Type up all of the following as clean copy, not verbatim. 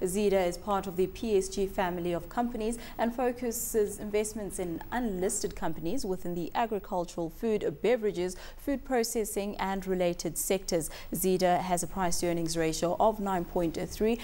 Zeder is part of the PSG family of companies and focuses investments in unlisted companies within the agricultural, food, beverages, food processing and related sectors. Zeder has a price-to-earnings ratio of 9.3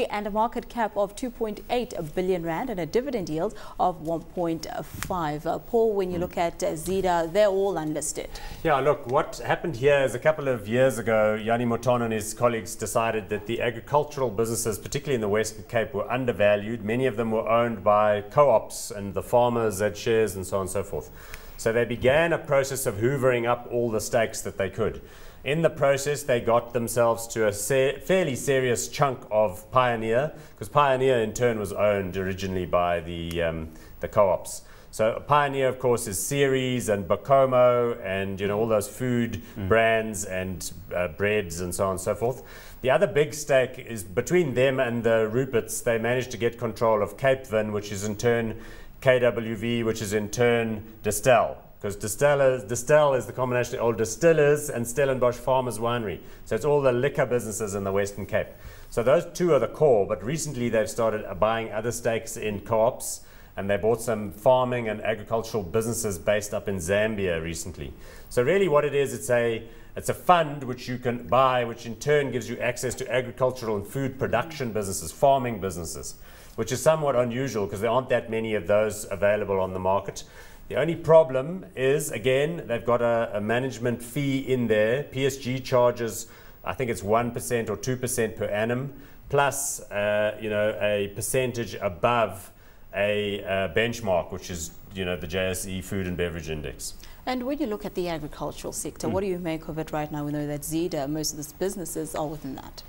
and a market cap of 2.8 billion rand and a dividend yield of 1.5. Paul, when you look at Zeder, they're all unlisted. Yeah, look, what happened here is a couple of years ago, Yanni Mouton and his colleagues decided that the agricultural businesses, particularly in the Western Cape, were undervalued. Many of them were owned by co-ops and the farmers had shares and so on and so forth. So they began a process of hoovering up all the stakes that they could. In the process, they got themselves to a fairly serious chunk of Pioneer, because Pioneer in turn was owned originally by the co-ops. So Pioneer, of course, is Ceres and Bacomo and all those food brands and breads and so on and so forth. The other big stake is between them and the Ruperts. They managed to get control of Cape Vin, which is in turn KWV, which is in turn Distel. Because Distel is the combination of old distillers and Stellenbosch Farmers Winery. So it's all the liquor businesses in the Western Cape. So those two are the core, but recently they've started buying other stakes in co-ops, and they bought some farming and agricultural businesses based up in Zambia recently. So really what it is, it's a fund which you can buy, which in turn gives you access to agricultural and food production businesses, farming businesses, which is somewhat unusual because there aren't that many of those available on the market. The only problem is, again, they've got a management fee in there. PSG charges, I think it's 1% or 2% per annum, plus a percentage above a benchmark, which is the JSE Food and Beverage Index. And when you look at the agricultural sector, what do you make of it right now? We know that Zeder, most of these businesses are within that.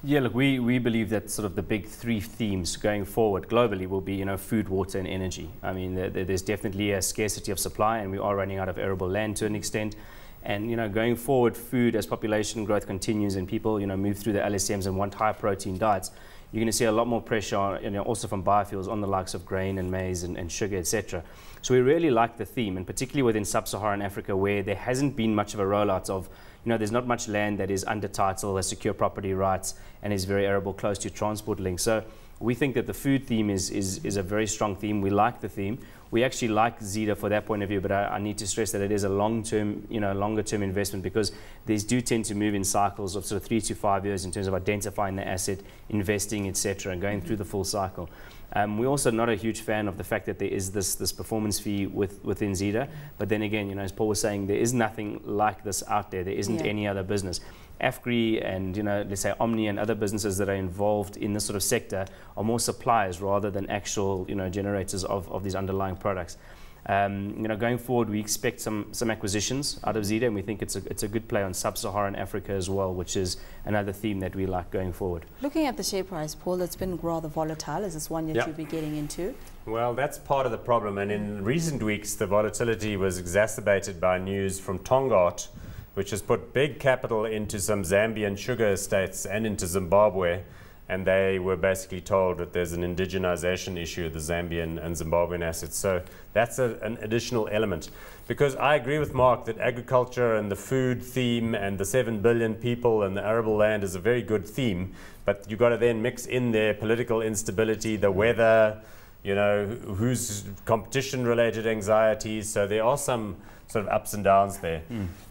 Yeah, look, we believe that sort of the big three themes going forward globally will be, food, water and energy. I mean, there's definitely a scarcity of supply and we are running out of arable land to an extent. And, going forward, food, as population growth continues and people, move through the LSMs and want high protein diets, you're going to see a lot more pressure, also from biofuels on the likes of grain and maize and sugar, etc. So we really like the theme, and particularly within sub-Saharan Africa, where there hasn't been much of a rollout of, there's not much land that is under title, has secure property rights, and is very arable, close to transport links. So we think that the food theme is a very strong theme. We like the theme. We actually like Zeder for that point of view, but I need to stress that it is a long-term, longer-term investment, because these do tend to move in cycles of sort of 3 to 5 years in terms of identifying the asset, investing, etc., and going through the full cycle. We're also not a huge fan of the fact that there is this performance fee within Zeder, but then again, as Paul was saying, there is nothing like this out there. There isn't any other business. AFGRI and, let's say Omni and other businesses that are involved in this sort of sector are more suppliers rather than actual, generators of these underlying products. Going forward, we expect some acquisitions out of Zeder, and we think it's a good play on sub-Saharan Africa as well, which is another theme that we like going forward. Looking at the share price, Paul, it's been rather volatile. Is this one that you'll be getting into? Well, that's part of the problem, and in recent weeks the volatility was exacerbated by news from Tongaat, which has put big capital into some Zambian sugar estates and into Zimbabwe, and they were basically told that there's an indigenization issue of the Zambian and Zimbabwean assets. So that's an additional element. Because I agree with Mark that agriculture and the food theme and the 7 billion people and the arable land is a very good theme, but you've got to then mix in there political instability, the weather, who's competition-related anxieties. So there are some sort of ups and downs there.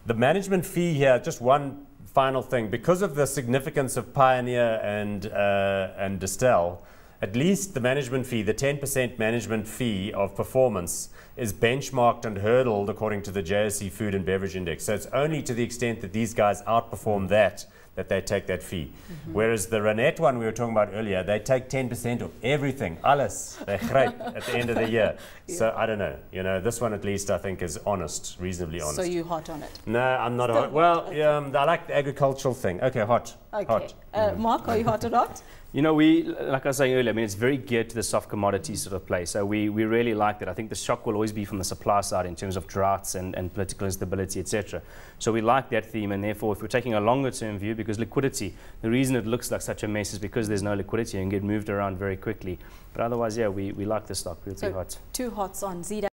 The management fee here, just one final thing, because of the significance of Pioneer and Distel, at least the management fee, the 10% management fee of performance, is benchmarked and hurdled according to the JSE Food and Beverage Index. So it's only to the extent that these guys outperform that they take that fee. Whereas the Renette one we were talking about earlier, they take 10% of everything, alles, they gryp at the end of the year. So I don't know, this one at least I think is honest, reasonably honest. So you're hot on it? No, I'm not hot. Well, I like the agricultural thing. Okay, hot. Okay. Hot. Mark, are you hot or not? We, like I was saying earlier, it's very geared to the soft commodity sort of play. So we really like that. I think the shock will always be from the supply side in terms of droughts and political instability, etc. So we like that theme, and therefore if we're taking a longer term view, because liquidity, the reason it looks like such a mess is because there's no liquidity and get moved around very quickly. But otherwise, yeah, we like the stock. We'll see hot. Two hots on Zeder.